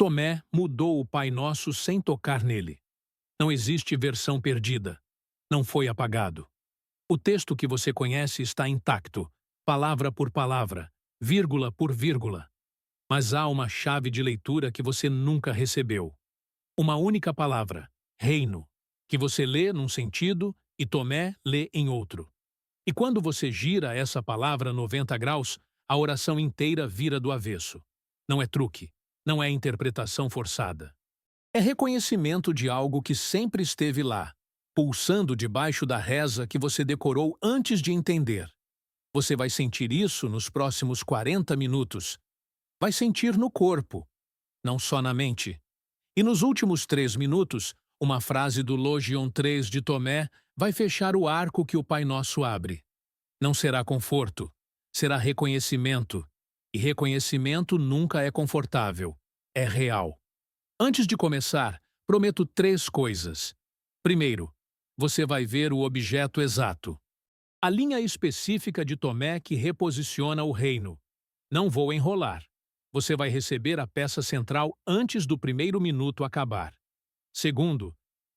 Tomé mudou o Pai Nosso sem tocar nele. Não existe versão perdida. Não foi apagado. O texto que você conhece está intacto, palavra por palavra, vírgula por vírgula. Mas há uma chave de leitura que você nunca recebeu. Uma única palavra, reino, que você lê num sentido e Tomé lê em outro. E quando você gira essa palavra 90 graus, a oração inteira vira do avesso. Não é truque, não é interpretação forçada. É reconhecimento de algo que sempre esteve lá, pulsando debaixo da reza que você decorou antes de entender. Você vai sentir isso nos próximos 40 minutos. Vai sentir no corpo, não só na mente. E nos últimos 3 minutos, uma frase do Logion 3 de Tomé vai fechar o arco que o Pai Nosso abre. Não será conforto, será reconhecimento. E reconhecimento nunca é confortável, é real. Antes de começar, prometo 3 coisas. Primeiro, você vai ver o objeto exato. A linha específica de Tomé que reposiciona o reino. Não vou enrolar. Você vai receber a peça central antes do primeiro minuto acabar. Segundo,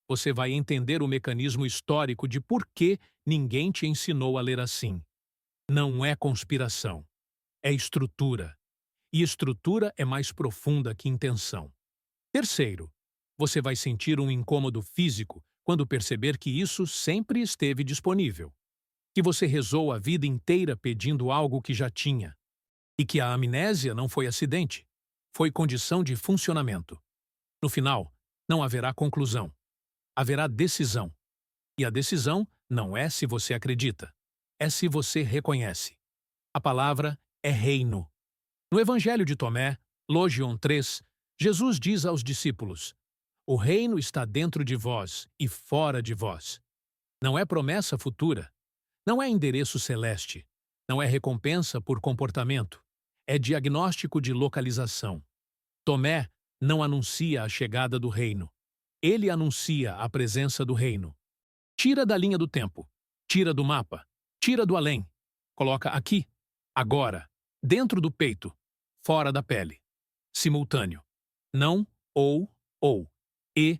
você vai entender o mecanismo histórico de por que ninguém te ensinou a ler assim. Não é conspiração. É estrutura. E estrutura é mais profunda que intenção. Terceiro, você vai sentir um incômodo físico quando perceber que isso sempre esteve disponível. Que você rezou a vida inteira pedindo algo que já tinha. E que a amnésia não foi acidente. Foi condição de funcionamento. No final, não haverá conclusão. Haverá decisão. E a decisão não é se você acredita. É se você reconhece. A palavra é reino. No Evangelho de Tomé, Logion 3, Jesus diz aos discípulos: o reino está dentro de vós e fora de vós. Não é promessa futura. Não é endereço celeste. Não é recompensa por comportamento. É diagnóstico de localização. Tomé não anuncia a chegada do reino. Ele anuncia a presença do reino. Tira da linha do tempo. Tira do mapa. Tira do além. Coloca aqui, agora, dentro do peito, fora da pele. Simultâneo. Não, ou. E.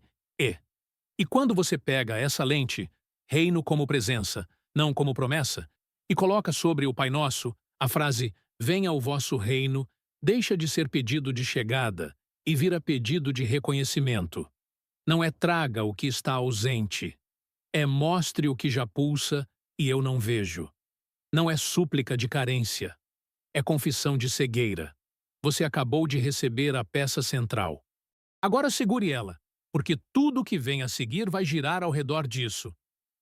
E quando você pega essa lente, reino como presença, não como promessa, e coloca sobre o Pai Nosso a frase venha o vosso reino, deixa de ser pedido de chegada e vira pedido de reconhecimento. Não é traga o que está ausente, é mostre o que já pulsa e eu não vejo. Não é súplica de carência, é confissão de cegueira. Você acabou de receber a peça central. Agora segure ela, porque tudo o que vem a seguir vai girar ao redor disso.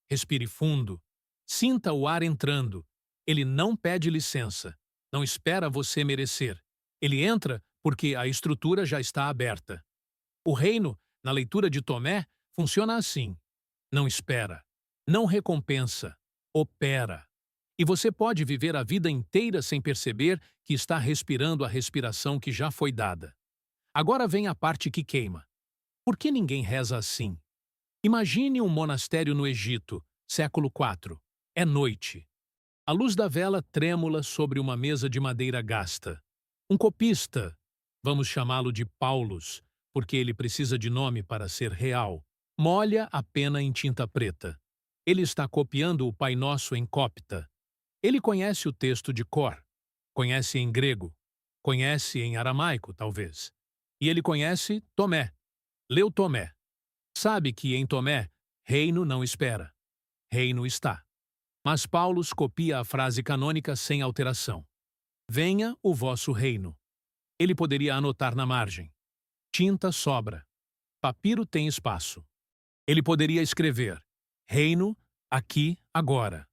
Respire fundo. Sinta o ar entrando. Ele não pede licença. Não espera você merecer. Ele entra porque a estrutura já está aberta. O reino, na leitura de Tomé, funciona assim. Não espera. Não recompensa. Opera. E você pode viver a vida inteira sem perceber que está respirando a respiração que já foi dada. Agora vem a parte que queima. Por que ninguém reza assim? Imagine um monastério no Egito, século IV. É noite. A luz da vela trêmula sobre uma mesa de madeira gasta. Um copista, vamos chamá-lo de Paulus, porque ele precisa de nome para ser real, molha a pena em tinta preta. Ele está copiando o Pai Nosso em copta. Ele conhece o texto de cor, conhece em grego, conhece em aramaico, talvez. E ele conhece Tomé. Leu Tomé. Sabe que em Tomé, reino não espera. Reino está. Mas Paulus copia a frase canônica sem alteração. Venha o vosso reino. Ele poderia anotar na margem. Tinta sobra. Papiro tem espaço. Ele poderia escrever. Reino, aqui, agora.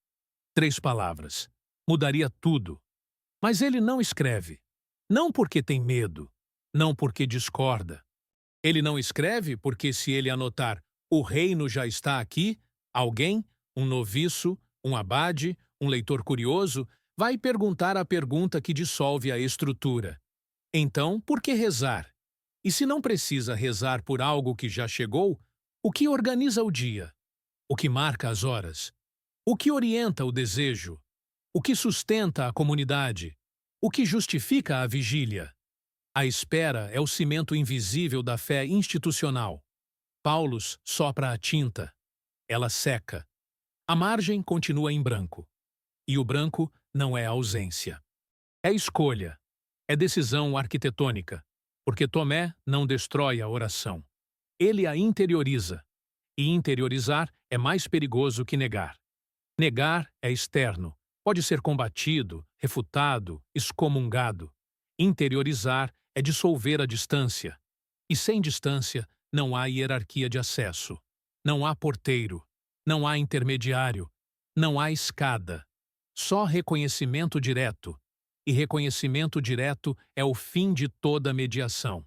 3 palavras. Mudaria tudo. Mas ele não escreve. Não porque tem medo. Não porque discorda. Ele não escreve porque se ele anotar o reino já está aqui, alguém, um noviço, um abade, um leitor curioso, vai perguntar a pergunta que dissolve a estrutura. Então, por que rezar? E se não precisa rezar por algo que já chegou, o que organiza o dia? O que marca as horas? O que orienta o desejo? O que sustenta a comunidade? O que justifica a vigília? A espera é o cimento invisível da fé institucional. Paulus sopra a tinta. Ela seca. A margem continua em branco. E o branco não é ausência. É escolha. É decisão arquitetônica. Porque Tomé não destrói a oração. Ele a interioriza. E interiorizar é mais perigoso que negar. Negar é externo. Pode ser combatido, refutado, excomungado. Interiorizar é dissolver a distância. E sem distância não há hierarquia de acesso. Não há porteiro. Não há intermediário. Não há escada. Só reconhecimento direto. E reconhecimento direto é o fim de toda mediação.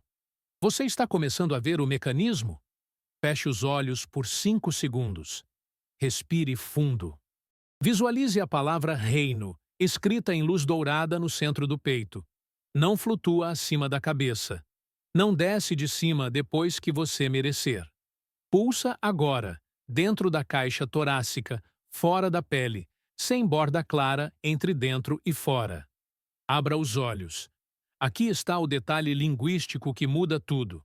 Você está começando a ver o mecanismo? Feche os olhos por 5 segundos. Respire fundo. Visualize a palavra reino, escrita em luz dourada no centro do peito. Não flutua acima da cabeça. Não desce de cima depois que você merecer. Pulsa agora, dentro da caixa torácica, fora da pele, sem borda clara entre dentro e fora. Abra os olhos. Aqui está o detalhe linguístico que muda tudo.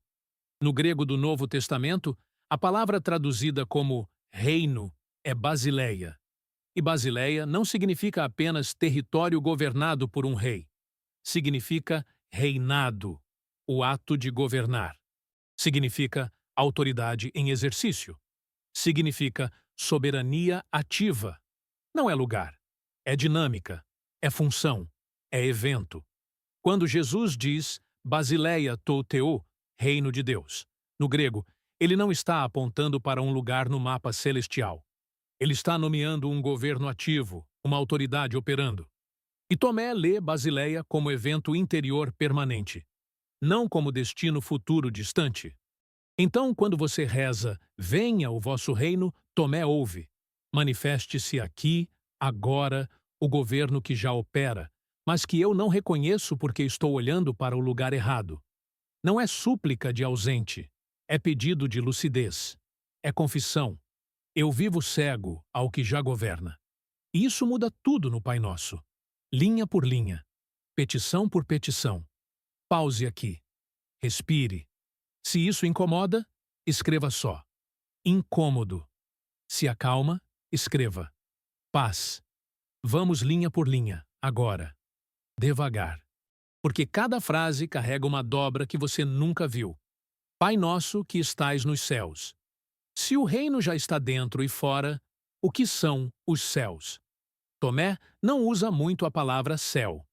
No grego do Novo Testamento, a palavra traduzida como reino é Basileia. E Basileia não significa apenas território governado por um rei. Significa reinado, o ato de governar. Significa autoridade em exercício. Significa soberania ativa. Não é lugar. É dinâmica. É função. É evento. Quando Jesus diz Basileia tou Theou, reino de Deus, no grego, ele não está apontando para um lugar no mapa celestial. Ele está nomeando um governo ativo, uma autoridade operando. E Tomé lê Basileia como evento interior permanente, não como destino futuro distante. Então, quando você reza, venha o vosso reino, Tomé ouve. Manifeste-se aqui, agora, o governo que já opera, mas que eu não reconheço porque estou olhando para o lugar errado. Não é súplica de ausente, é pedido de lucidez. É confissão. Eu vivo cego ao que já governa. E isso muda tudo no Pai Nosso. Linha por linha. Petição por petição. Pause aqui. Respire. Se isso incomoda, escreva só. Incômodo. Se acalma, escreva. Paz. Vamos linha por linha, agora. Devagar. Porque cada frase carrega uma dobra que você nunca viu. Pai Nosso que estais nos céus. Se o reino já está dentro e fora, o que são os céus? Tomé não usa muito a palavra céu.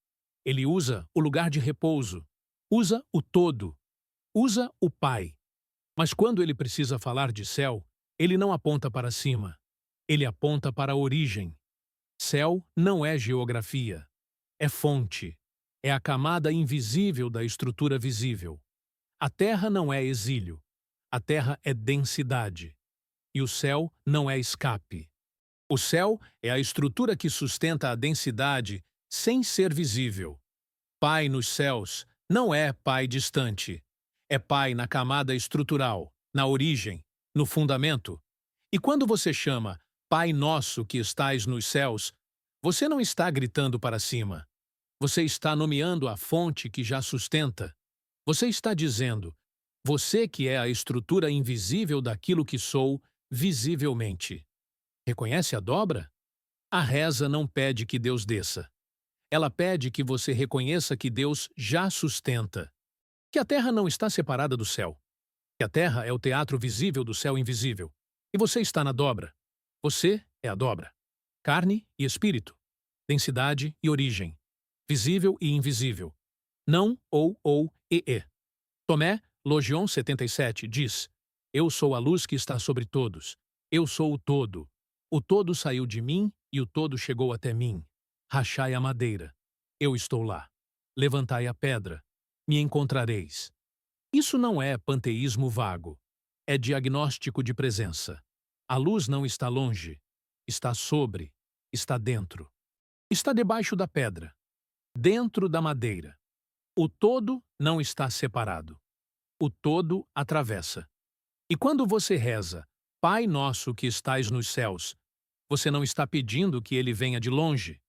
Ele usa o lugar de repouso, usa o todo, usa o Pai. Mas quando ele precisa falar de céu, ele não aponta para cima. Ele aponta para a origem. Céu não é geografia. É fonte. É a camada invisível da estrutura visível. A terra não é exílio. A terra é densidade. E o céu não é escape. O céu é a estrutura que sustenta a densidade sem ser visível. Pai nos céus não é Pai distante. É Pai na camada estrutural, na origem, no fundamento. E quando você chama Pai Nosso que estais nos céus, você não está gritando para cima. Você está nomeando a fonte que já sustenta. Você está dizendo, você que é a estrutura invisível daquilo que sou visivelmente. Reconhece a dobra? A reza não pede que Deus desça. Ela pede que você reconheça que Deus já sustenta. Que a terra não está separada do céu. Que a terra é o teatro visível do céu invisível. E você está na dobra. Você é a dobra. Carne e espírito. Densidade e origem. Visível e invisível. Não ou e. Tomé, Logion 77, diz: Eu sou a luz que está sobre todos. Eu sou o todo. O todo saiu de mim e o todo chegou até mim. Rachai a madeira. Eu estou lá. Levantai a pedra. Me encontrareis. Isso não é panteísmo vago. É diagnóstico de presença. A luz não está longe. Está sobre. Está dentro. Está debaixo da pedra. Dentro da madeira. O todo não está separado. O todo atravessa. E quando você reza, Pai Nosso que estais nos céus, você não está pedindo que ele venha de longe.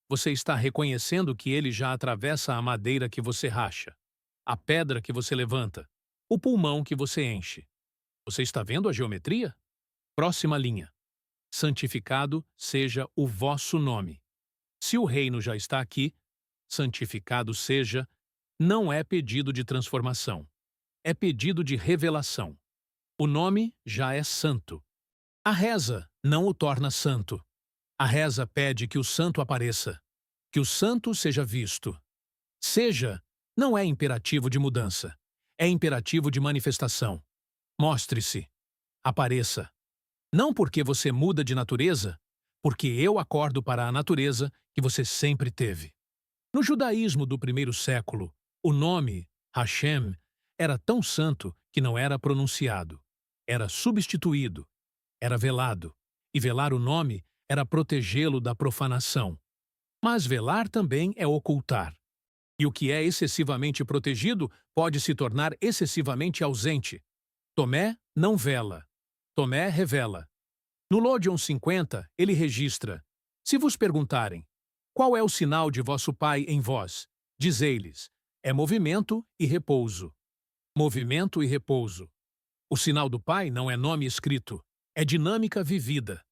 Você está reconhecendo que ele já atravessa a madeira que você racha. a pedra que você levanta, o pulmão que você enche. Você está vendo a geometria? Próxima linha. Santificado seja o vosso nome. Se o reino já está aqui, santificado seja, não é pedido de transformação. É pedido de revelação. O nome já é santo. A reza não o torna santo. A reza pede que o santo apareça, que o santo seja visto. Seja não é imperativo de mudança, é imperativo de manifestação. Mostre-se, apareça. Não porque você muda de natureza, porque eu acordo para a natureza que você sempre teve. No judaísmo do primeiro século, o nome, Hashem, era tão santo que não era pronunciado. Era substituído, era velado. E velar o nome era protegê-lo da profanação. Mas velar também é ocultar. E o que é excessivamente protegido pode se tornar excessivamente ausente. Tomé não vela. Tomé revela. No Lodion 50, ele registra: se vos perguntarem, qual é o sinal de vosso Pai em vós? Dizei-lhes, é movimento e repouso. Movimento e repouso. O sinal do Pai não é nome escrito, é dinâmica vivida.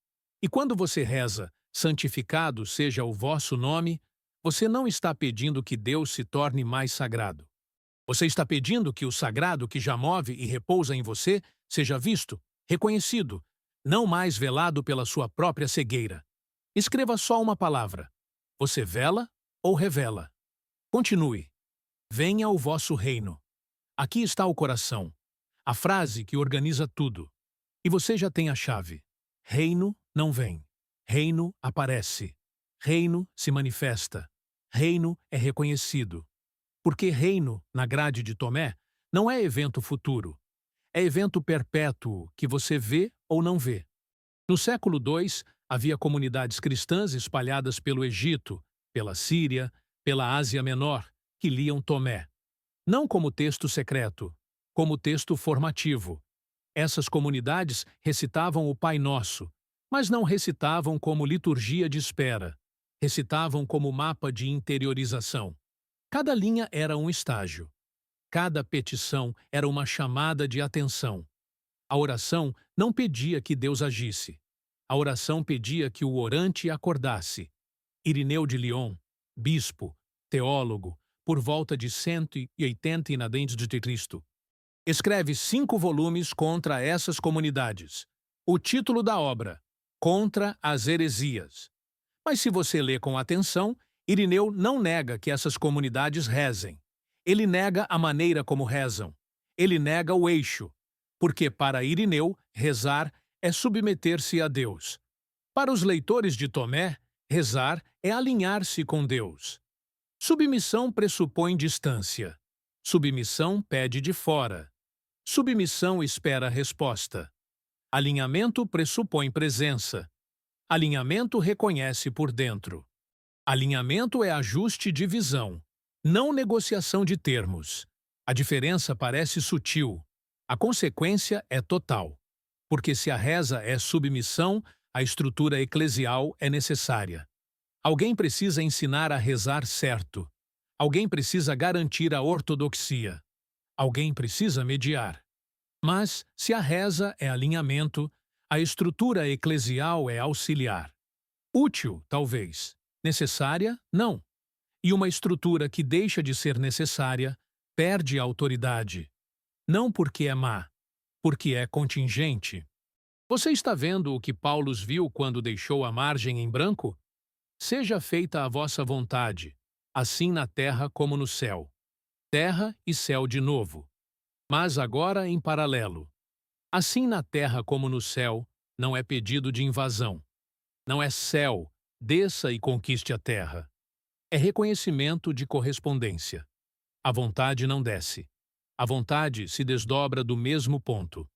E quando você reza, santificado seja o vosso nome, você não está pedindo que Deus se torne mais sagrado. Você está pedindo que o sagrado que já move e repousa em você seja visto, reconhecido, não mais velado pela sua própria cegueira. Escreva só uma palavra. Você vela ou revela? Continue. Venha o vosso reino. Aqui está o coração, a frase que organiza tudo. E você já tem a chave. Reino não vem. Reino aparece. Reino se manifesta. Reino é reconhecido. Porque reino, na grade de Tomé, não é evento futuro. É evento perpétuo que você vê ou não vê. No século II, havia comunidades cristãs espalhadas pelo Egito, pela Síria, pela Ásia Menor, que liam Tomé. Não como texto secreto, como texto formativo. Essas comunidades recitavam o Pai Nosso, mas não recitavam como liturgia de espera. Recitavam como mapa de interiorização. Cada linha era um estágio. Cada petição era uma chamada de atenção. A oração não pedia que Deus agisse. A oração pedia que o orante acordasse. Irineu de Lyon, bispo, teólogo, por volta de 180 inadentes de Cristo, escreve 5 volumes contra essas comunidades. O título da obra, Contra as Heresias. Mas se você lê com atenção, Irineu não nega que essas comunidades rezem. Ele nega a maneira como rezam. Ele nega o eixo. Porque para Irineu, rezar é submeter-se a Deus. Para os leitores de Tomé, rezar é alinhar-se com Deus. Submissão pressupõe distância. Submissão pede de fora. Submissão espera resposta. Alinhamento pressupõe presença. Alinhamento reconhece por dentro. Alinhamento é ajuste de visão, não negociação de termos. A diferença parece sutil. A consequência é total. Porque se a reza é submissão, a estrutura eclesial é necessária. Alguém precisa ensinar a rezar certo. Alguém precisa garantir a ortodoxia. Alguém precisa mediar. Mas, se a reza é alinhamento, a estrutura eclesial é auxiliar. Útil, talvez. Necessária, não. E uma estrutura que deixa de ser necessária perde a autoridade. Não porque é má, porque é contingente. Você está vendo o que Paulo viu quando deixou a margem em branco? Seja feita a vossa vontade, assim na terra como no céu. Terra e céu de novo. Mas agora em paralelo. Assim na terra como no céu, não é pedido de invasão. Não é céu, desça e conquiste a terra. É reconhecimento de correspondência. A vontade não desce. A vontade se desdobra do mesmo ponto.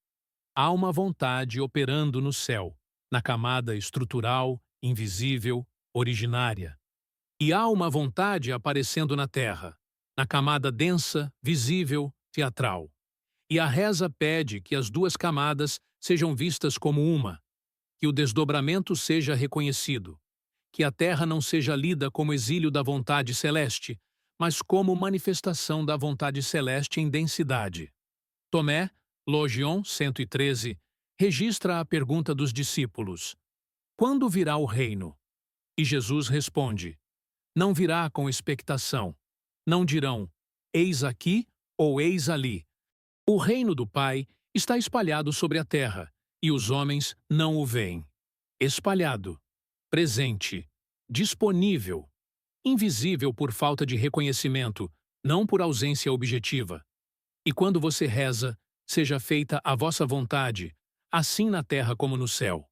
Há uma vontade operando no céu, na camada estrutural, invisível, originária. E há uma vontade aparecendo na terra, na camada densa, visível, teatral. E a reza pede que as duas camadas sejam vistas como uma, que o desdobramento seja reconhecido, que a terra não seja lida como exílio da vontade celeste, mas como manifestação da vontade celeste em densidade. Tomé, Logion 113, registra a pergunta dos discípulos: quando virá o reino? E Jesus responde: não virá com expectação. Não dirão, eis aqui ou eis ali. O reino do Pai está espalhado sobre a terra, e os homens não o veem. Espalhado, presente, disponível, invisível por falta de reconhecimento, não por ausência objetiva. E quando você reza, seja feita a vossa vontade, assim na terra como no céu.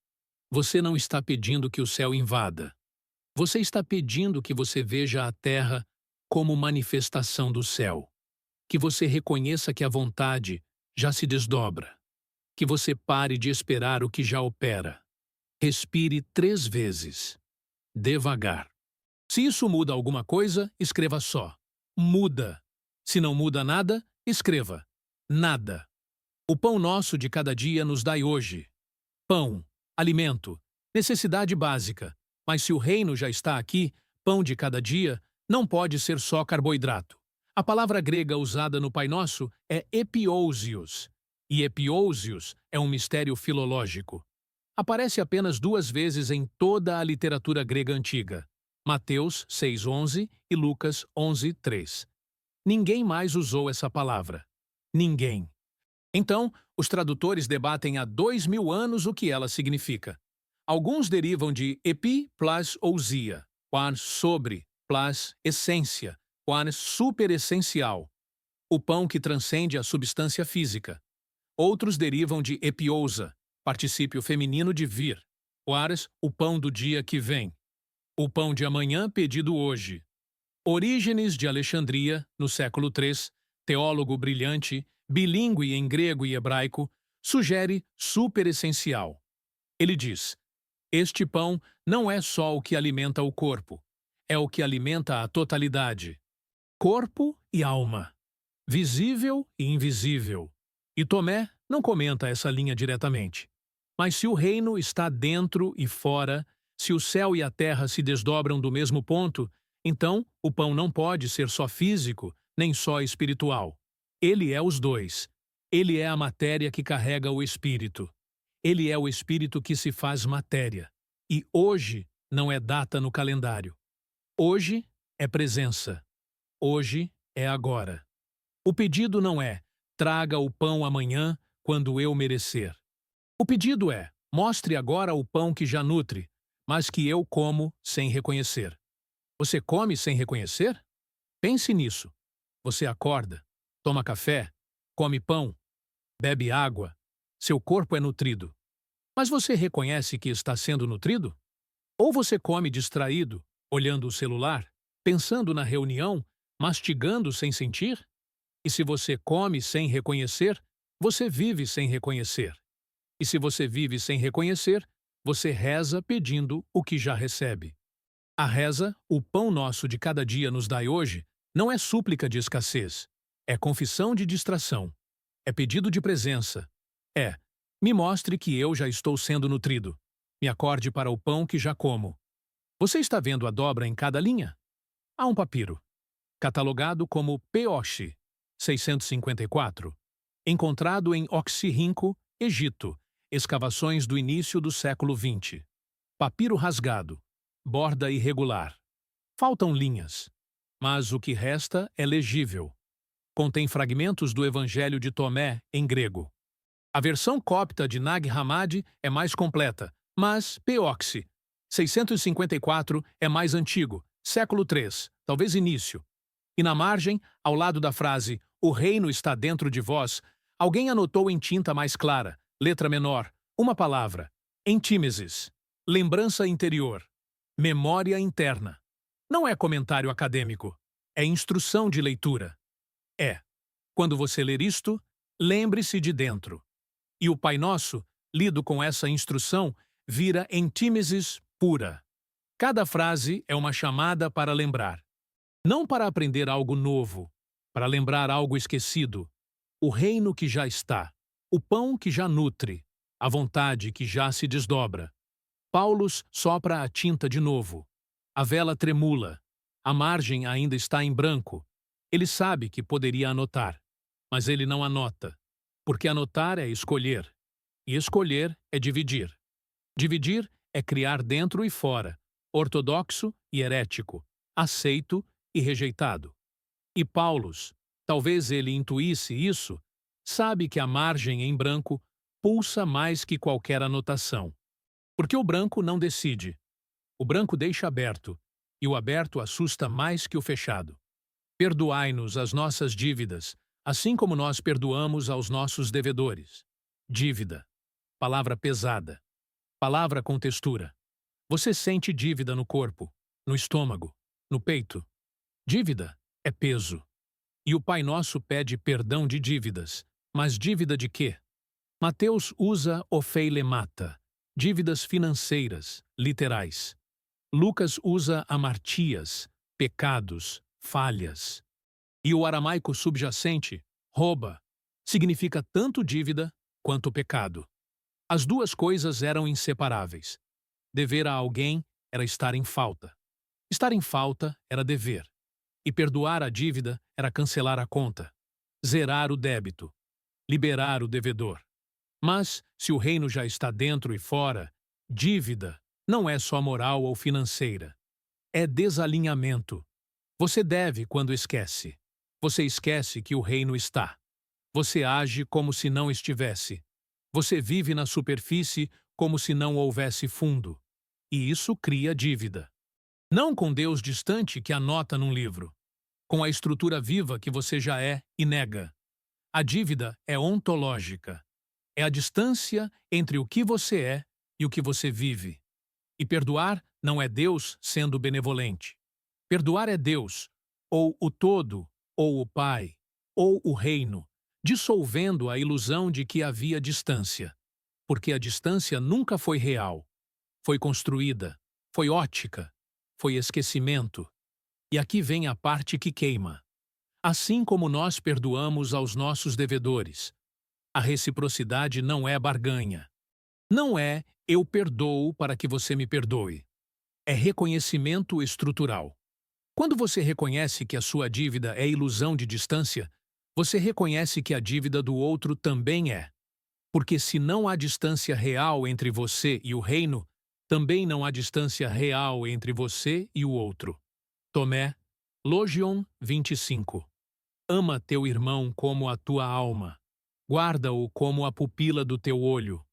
Você não está pedindo que o céu invada. Você está pedindo que você veja a terra como manifestação do céu. Que você reconheça que a vontade já se desdobra. Que você pare de esperar o que já opera. Respire 3 vezes. Devagar. Se isso muda alguma coisa, escreva só. Muda. Se não muda nada, escreva. Nada. O pão nosso de cada dia nos dai hoje. Pão, alimento, necessidade básica. Mas se o reino já está aqui, pão de cada dia, não pode ser só carboidrato. A palavra grega usada no Pai Nosso é epiousios. E epiousios é um mistério filológico. Aparece apenas 2 vezes em toda a literatura grega antiga. Mateus 6:11 e Lucas 11:3. Ninguém mais usou essa palavra. Ninguém. Então, os tradutores debatem há 2000 anos o que ela significa. Alguns derivam de epi plus ousia, quar sobre, plus essência, quar superessencial, o pão que transcende a substância física. Outros derivam de epiousa, particípio feminino de vir, quares, o pão do dia que vem. O pão de amanhã pedido hoje. Orígenes de Alexandria, no século III, teólogo brilhante, bilíngue em grego e hebraico, sugere superessencial. Ele diz: este pão não é só o que alimenta o corpo, é o que alimenta a totalidade. Corpo e alma. Visível e invisível. E Tomé não comenta essa linha diretamente. Mas se o reino está dentro e fora, se o céu e a terra se desdobram do mesmo ponto, então o pão não pode ser só físico, nem só espiritual. Ele é os dois. Ele é a matéria que carrega o espírito. Ele é o espírito que se faz matéria. E hoje não é data no calendário. Hoje é presença. Hoje é agora. O pedido não é: traga o pão amanhã, quando eu merecer. O pedido é: mostre agora o pão que já nutre, mas que eu como sem reconhecer. Você come sem reconhecer? Pense nisso. Você acorda, toma café, come pão, bebe água. Seu corpo é nutrido. Mas você reconhece que está sendo nutrido? Ou você come distraído, olhando o celular, pensando na reunião, mastigando sem sentir? E se você come sem reconhecer, você vive sem reconhecer. E se você vive sem reconhecer, você reza pedindo o que já recebe. A reza, o pão nosso de cada dia nos dai hoje, não é súplica de escassez. É confissão de distração. É pedido de presença. É: me mostre que eu já estou sendo nutrido. Me acorde para o pão que já como. Você está vendo a dobra em cada linha? Há um papiro, catalogado como Peoshi 654, encontrado em Oxirrinco, Egito, escavações do início do século XX. Papiro rasgado, borda irregular. Faltam linhas, mas o que resta é legível. Contém fragmentos do Evangelho de Tomé em grego. A versão copta de Nag Hammadi é mais completa, mas Peoxi 654 é mais antigo, século III, talvez início. E na margem, ao lado da frase "O reino está dentro de vós", alguém anotou em tinta mais clara, letra menor, uma palavra: entímesis, lembrança interior, memória interna. Não é comentário acadêmico, é instrução de leitura. É: quando você ler isto, lembre-se de dentro. E o Pai Nosso, lido com essa instrução, vira entímesis pura. Cada frase é uma chamada para lembrar. Não para aprender algo novo, para lembrar algo esquecido. O reino que já está, o pão que já nutre, a vontade que já se desdobra. Paulus sopra a tinta de novo. A vela tremula. A margem ainda está em branco. Ele sabe que poderia anotar, mas ele não anota, porque anotar é escolher, e escolher é dividir. Dividir é criar dentro e fora, ortodoxo e herético, aceito e rejeitado. E Paulus, talvez ele intuísse isso, sabe que a margem em branco pulsa mais que qualquer anotação. Porque o branco não decide. O branco deixa aberto, e o aberto assusta mais que o fechado. Perdoai-nos as nossas dívidas, assim como nós perdoamos aos nossos devedores. Dívida. Palavra pesada. Palavra com textura. Você sente dívida no corpo, no estômago, no peito. Dívida é peso. E o Pai Nosso pede perdão de dívidas. Mas dívida de quê? Mateus usa ofeilemata, dívidas financeiras, literais. Lucas usa amartias, pecados, falhas. E o aramaico subjacente, rouba, significa tanto dívida quanto pecado. As duas coisas eram inseparáveis. Dever a alguém era estar em falta. Estar em falta era dever. E perdoar a dívida era cancelar a conta, zerar o débito, liberar o devedor. Mas, se o reino já está dentro e fora, dívida não é só moral ou financeira. É desalinhamento. Você deve quando esquece. Você esquece que o reino está. Você age como se não estivesse. Você vive na superfície como se não houvesse fundo. E isso cria dívida. Não com Deus distante que anota num livro. Com a estrutura viva que você já é e nega. A dívida é ontológica. É a distância entre o que você é e o que você vive. E perdoar não é Deus sendo benevolente. Perdoar é Deus, ou o todo, ou o Pai, ou o reino, dissolvendo a ilusão de que havia distância. Porque a distância nunca foi real. Foi construída, foi ótica, foi esquecimento. E aqui vem a parte que queima. Assim como nós perdoamos aos nossos devedores, a reciprocidade não é barganha. Não é eu perdoo para que você me perdoe. É reconhecimento estrutural. Quando você reconhece que a sua dívida é ilusão de distância, você reconhece que a dívida do outro também é. Porque se não há distância real entre você e o reino, também não há distância real entre você e o outro. Tomé, Logion 25. Ama teu irmão como a tua alma. Guarda-o como a pupila do teu olho.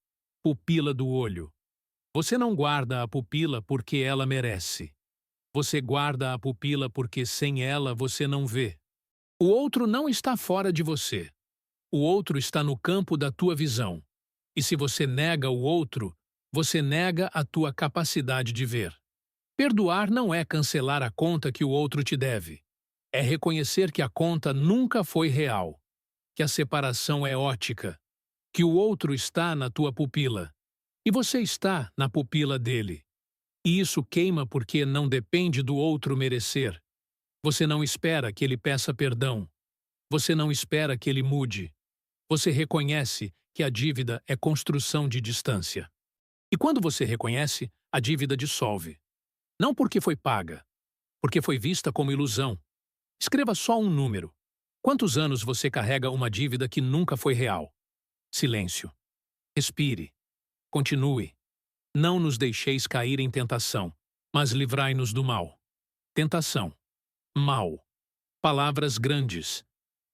Pupila do olho. Você não guarda a pupila porque ela merece. Você guarda a pupila porque sem ela você não vê. O outro não está fora de você. O outro está no campo da tua visão. E se você nega o outro, você nega a tua capacidade de ver. Perdoar não é cancelar a conta que o outro te deve. É reconhecer que a conta nunca foi real, que a separação é ótica, que o outro está na tua pupila e você está na pupila dele. E isso queima porque não depende do outro merecer. Você não espera que ele peça perdão. Você não espera que ele mude. Você reconhece que a dívida é construção de distância. E quando você reconhece, a dívida dissolve. Não porque foi paga, porque foi vista como ilusão. Escreva só um número. Quantos anos você carrega uma dívida que nunca foi real? Silêncio. Respire. Continue. Não nos deixeis cair em tentação, mas livrai-nos do mal. Tentação. Mal. Palavras grandes.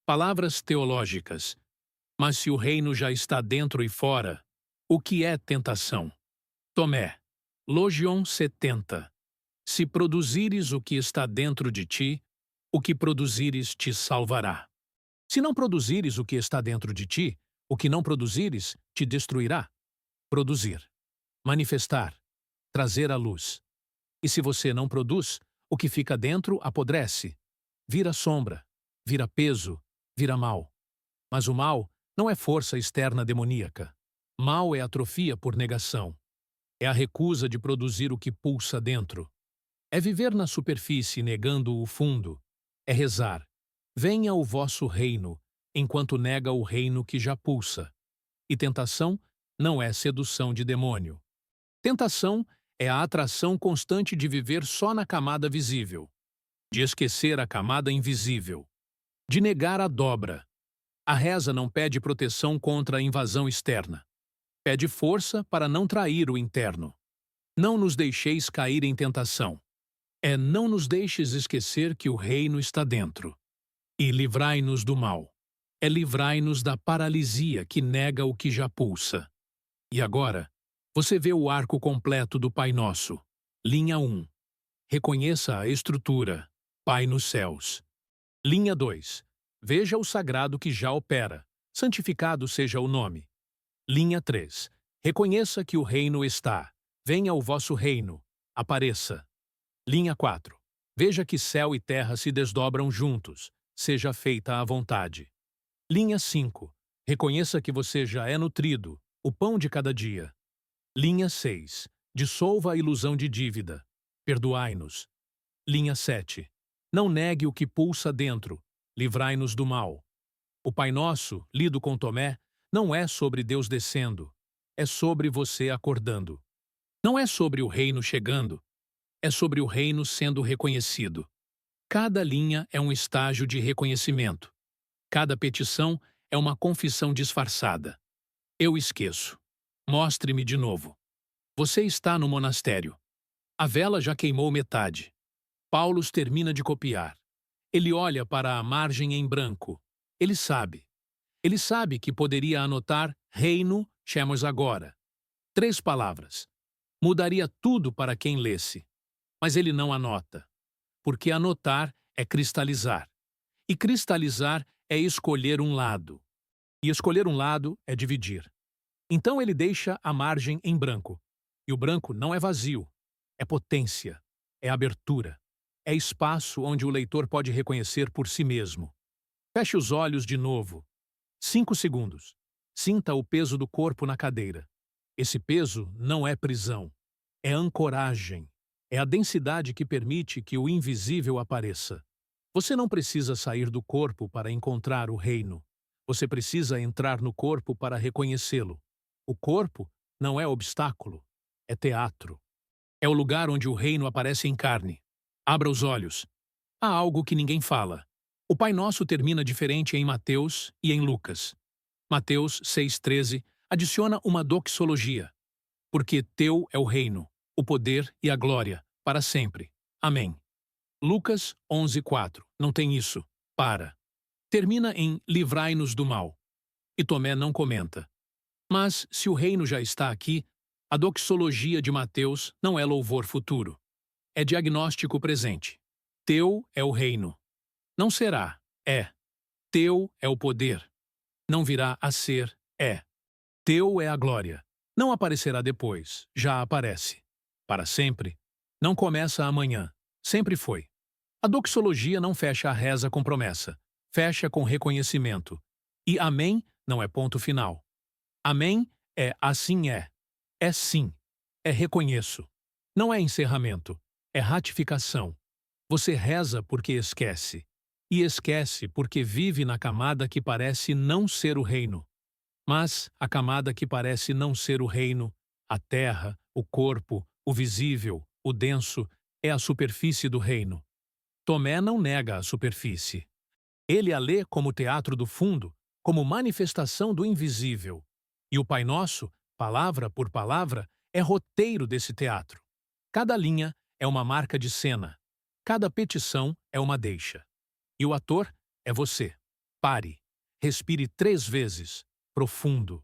Palavras teológicas. Mas se o reino já está dentro e fora, o que é tentação? Tomé. Logion 70. Se produzires o que está dentro de ti, o que produzires te salvará. Se não produzires o que está dentro de ti, o que não produzires te destruirá. Produzir. Manifestar. Trazer à luz. E se você não produz, o que fica dentro apodrece. Vira sombra, vira peso, vira mal. Mas o mal não é força externa demoníaca. Mal é atrofia por negação. É a recusa de produzir o que pulsa dentro. É viver na superfície negando o fundo. É rezar. Venha o vosso reino, enquanto nega o reino que já pulsa. E tentação não é sedução de demônio. Tentação é a atração constante de viver só na camada visível. de esquecer a camada invisível, de negar a dobra. A reza não pede proteção contra a invasão externa. Pede força para não trair o interno. Não nos deixeis cair em tentação. Não nos deixes esquecer que o reino está dentro. E livrai-nos do mal. Livrai-nos da paralisia que nega o que já pulsa. E agora, você vê o arco completo do Pai Nosso. Linha 1. Reconheça a estrutura. Pai nos céus. Linha 2. Veja o sagrado que já opera. Santificado seja o nome. Linha 3. Reconheça que o reino está. Venha o vosso reino. Apareça. Linha 4. Veja que céu e terra se desdobram juntos. Seja feita a vontade. Linha 5. Reconheça que você já é nutrido. O pão de cada dia. Linha 6. Dissolva a ilusão de dívida. Perdoai-nos. Linha 7. Não negue o que pulsa dentro. Livrai-nos do mal. O Pai Nosso, lido com Tomé, não é sobre Deus descendo. É sobre você acordando. Não é sobre o reino chegando. É sobre o reino sendo reconhecido. Cada linha é um estágio de reconhecimento. Cada petição é uma confissão disfarçada. Eu esqueço. Mostre-me de novo. Você está no monastério. A vela já queimou metade. Paulus termina de copiar. Ele olha para a margem em branco. Ele sabe. Ele sabe que poderia anotar reino, chemos agora. 3 palavras. Mudaria tudo para quem lesse. Mas ele não anota. Porque anotar é cristalizar. E cristalizar é escolher um lado. E escolher um lado é dividir. Então ele deixa a margem em branco. E o branco não é vazio. É potência. É abertura. É espaço onde o leitor pode reconhecer por si mesmo. Feche os olhos de novo. 5 segundos. Sinta o peso do corpo na cadeira. Esse peso não é prisão. É ancoragem. É a densidade que permite que o invisível apareça. Você não precisa sair do corpo para encontrar o reino. Você precisa entrar no corpo para reconhecê-lo. O corpo não é obstáculo. É teatro. É o lugar onde o reino aparece em carne. Abra os olhos. Há algo que ninguém fala. O Pai Nosso termina diferente em Mateus e em Lucas. Mateus 6,13 adiciona uma doxologia. Porque teu é o reino, o poder e a glória, para sempre. Amém. Lucas 11,4. Não tem isso. Para. Termina em livrai-nos do mal. E Tomé não comenta. Mas, se o reino já está aqui, a doxologia de Mateus não é louvor futuro. É diagnóstico presente. Teu é o reino. Não será, é. Teu é o poder. Não virá a ser, é. Teu é a glória. Não aparecerá depois, já aparece. Para sempre. Não começa amanhã. Sempre foi. A doxologia não fecha a reza com promessa. Fecha com reconhecimento. E amém não é ponto final. Amém é assim é. É sim. É reconheço. Não é encerramento. É ratificação. Você reza porque esquece. E esquece porque vive na camada que parece não ser o reino. Mas a camada que parece não ser o reino, a terra, o corpo, o visível, o denso, é a superfície do reino. Tomé não nega a superfície. Ele a lê como teatro do fundo, como manifestação do invisível. E o Pai Nosso, palavra por palavra, é roteiro desse teatro. Cada linha é uma marca de cena. Cada petição é uma deixa. E o ator é você. Pare. Respire 3 vezes. Profundo.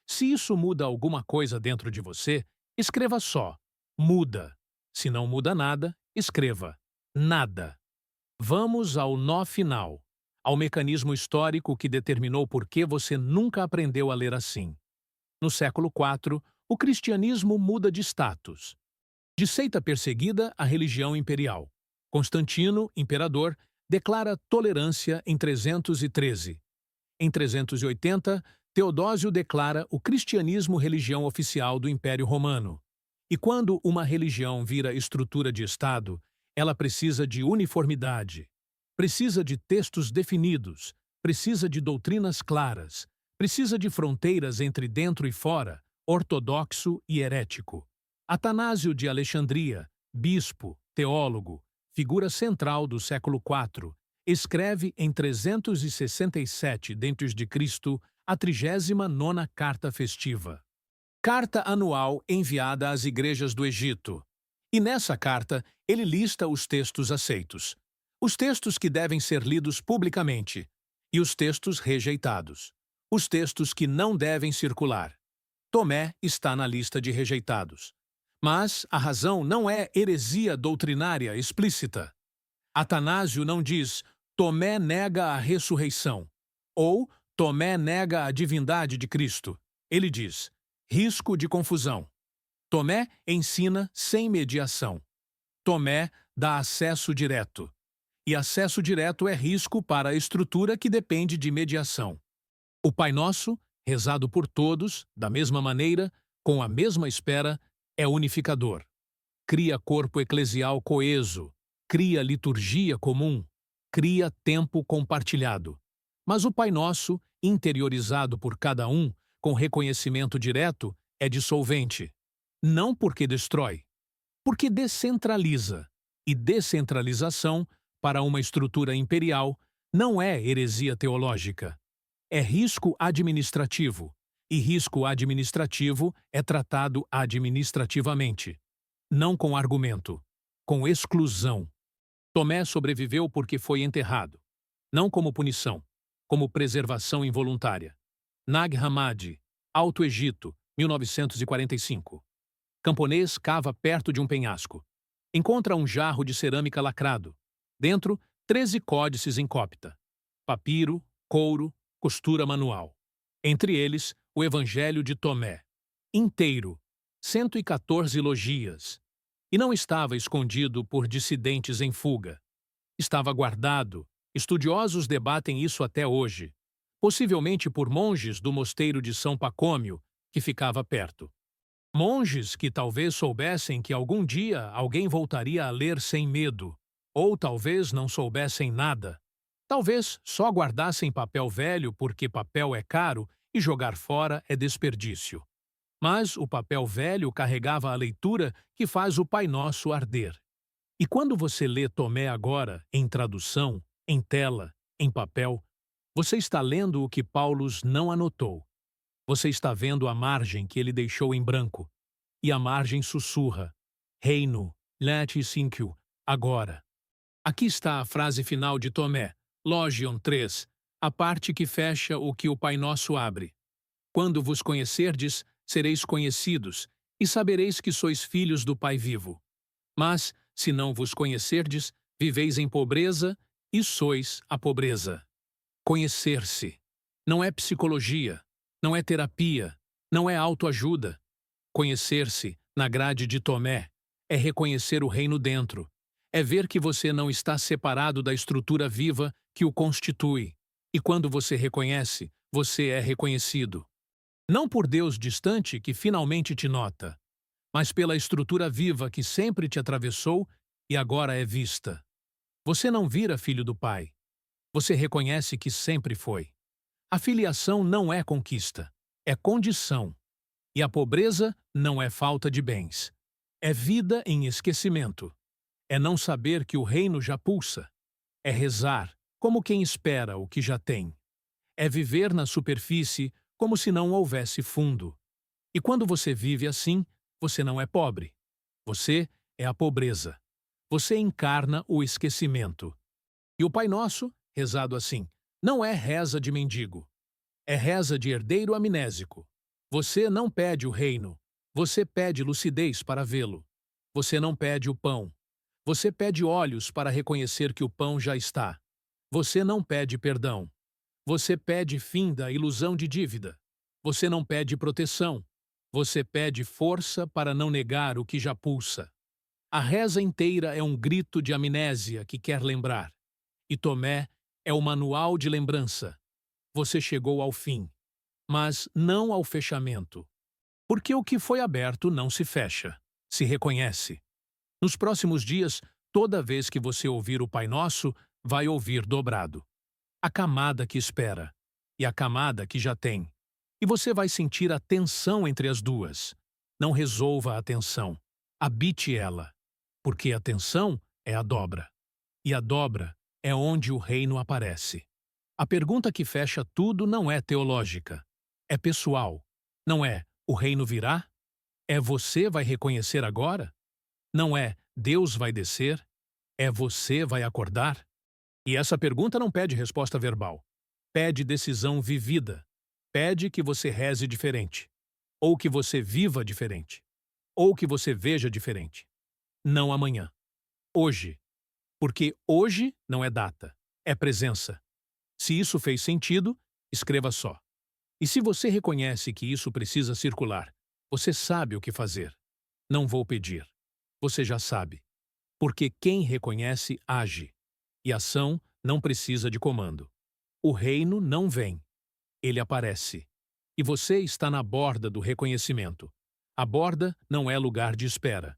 Se isso muda alguma coisa dentro de você, escreva só. Muda. Se não muda nada, escreva. Nada. Vamos ao nó final. Ao mecanismo histórico que determinou por que você nunca aprendeu a ler assim. No século IV, o cristianismo muda de status. De seita perseguida a religião imperial. Constantino, imperador, declara tolerância em 313. Em 380, Teodósio declara o cristianismo religião oficial do Império Romano. E quando uma religião vira estrutura de Estado, ela precisa de uniformidade, precisa de textos definidos, precisa de doutrinas claras, precisa de fronteiras entre dentro e fora, ortodoxo e herético. Atanásio de Alexandria, bispo, teólogo, figura central do século IV, escreve em 367 d.C. a 39ª carta festiva. Carta anual enviada às igrejas do Egito. E nessa carta, ele lista os textos aceitos, os textos que devem ser lidos publicamente, e os textos rejeitados, os textos que não devem circular. Tomé está na lista de rejeitados. Mas a razão não é heresia doutrinária explícita. Atanásio não diz Tomé nega a ressurreição ou Tomé nega a divindade de Cristo. Ele diz risco de confusão. Tomé ensina sem mediação. Tomé dá acesso direto. E acesso direto é risco para a estrutura que depende de mediação. O Pai Nosso, rezado por todos, da mesma maneira, com a mesma espera, é unificador. Cria corpo eclesial coeso, cria liturgia comum, cria tempo compartilhado. Mas o Pai Nosso, interiorizado por cada um, com reconhecimento direto, é dissolvente. Não porque destrói, porque descentraliza. E descentralização, para uma estrutura imperial, não é heresia teológica. É risco administrativo, e risco administrativo é tratado administrativamente. Não com argumento, com exclusão. Tomé sobreviveu porque foi enterrado, não como punição, como preservação involuntária. Nag Hammadi, Alto Egito, 1945. Camponês cava perto de um penhasco. Encontra um jarro de cerâmica lacrado. Dentro, 13 códices em cópita. Papiro, couro, costura manual. Entre eles, o Evangelho de Tomé. Inteiro, 114 logias. E não estava escondido por dissidentes em fuga. Estava guardado. Estudiosos debatem isso até hoje. Possivelmente por monges do mosteiro de São Pacômio, que ficava perto. Monges que talvez soubessem que algum dia alguém voltaria a ler sem medo, ou talvez não soubessem nada. Talvez só guardassem papel velho porque papel é caro e jogar fora é desperdício. Mas o papel velho carregava a leitura que faz o Pai Nosso arder. E quando você lê Tomé agora, em tradução, em tela, em papel, você está lendo o que Paulus não anotou. Você está vendo a margem que ele deixou em branco. E a margem sussurra. Reino, lete sinquio, agora. Aqui está a frase final de Tomé, Logion 3, a parte que fecha o que o Pai Nosso abre. Quando vos conhecerdes, sereis conhecidos, e sabereis que sois filhos do Pai vivo. Mas, se não vos conhecerdes, viveis em pobreza, e sois a pobreza. Conhecer-se. Não é psicologia. Não é terapia, não é autoajuda. Conhecer-se, na grade de Tomé, é reconhecer o reino dentro, é ver que você não está separado da estrutura viva que o constitui. E quando você reconhece, você é reconhecido. Não por Deus distante que finalmente te nota, mas pela estrutura viva que sempre te atravessou e agora é vista. Você não vira filho do Pai. Você reconhece que sempre foi. A filiação não é conquista, é condição. E a pobreza não é falta de bens. É vida em esquecimento. É não saber que o reino já pulsa. É rezar, como quem espera o que já tem. É viver na superfície como se não houvesse fundo. E quando você vive assim, você não é pobre. Você é a pobreza. Você encarna o esquecimento. E o Pai Nosso, rezado assim, não é reza de mendigo. É reza de herdeiro amnésico. Você não pede o reino. Você pede lucidez para vê-lo. Você não pede o pão. Você pede olhos para reconhecer que o pão já está. Você não pede perdão. Você pede fim da ilusão de dívida. Você não pede proteção. Você pede força para não negar o que já pulsa. A reza inteira é um grito de amnésia que quer lembrar. E Tomé é o manual de lembrança. Você chegou ao fim, mas não ao fechamento. Porque o que foi aberto não se fecha, se reconhece. Nos próximos dias, toda vez que você ouvir o Pai Nosso, vai ouvir dobrado. A camada que espera e a camada que já tem. E você vai sentir a tensão entre as duas. Não resolva a tensão, habite ela, porque a tensão é a dobra. E a dobra é onde o reino aparece. A pergunta que fecha tudo não é teológica. É pessoal. Não é o reino virá? É você vai reconhecer agora? Não é Deus vai descer? É você vai acordar? E essa pergunta não pede resposta verbal. Pede decisão vivida. Pede que você reze diferente. Ou que você viva diferente. Ou que você veja diferente. Não amanhã. Hoje. Porque hoje não é data. É presença. Se isso fez sentido, escreva só. E se você reconhece que isso precisa circular, você sabe o que fazer. Não vou pedir. Você já sabe. Porque quem reconhece, age. E ação não precisa de comando. O reino não vem. Ele aparece. E você está na borda do reconhecimento. A borda não é lugar de espera.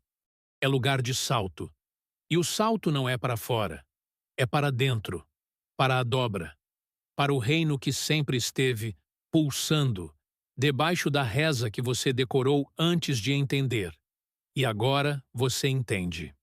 É lugar de salto. E o salto não é para fora. É para dentro. Para a dobra. Para o reino que sempre esteve pulsando, debaixo da reza que você decorou antes de entender. E agora você entende.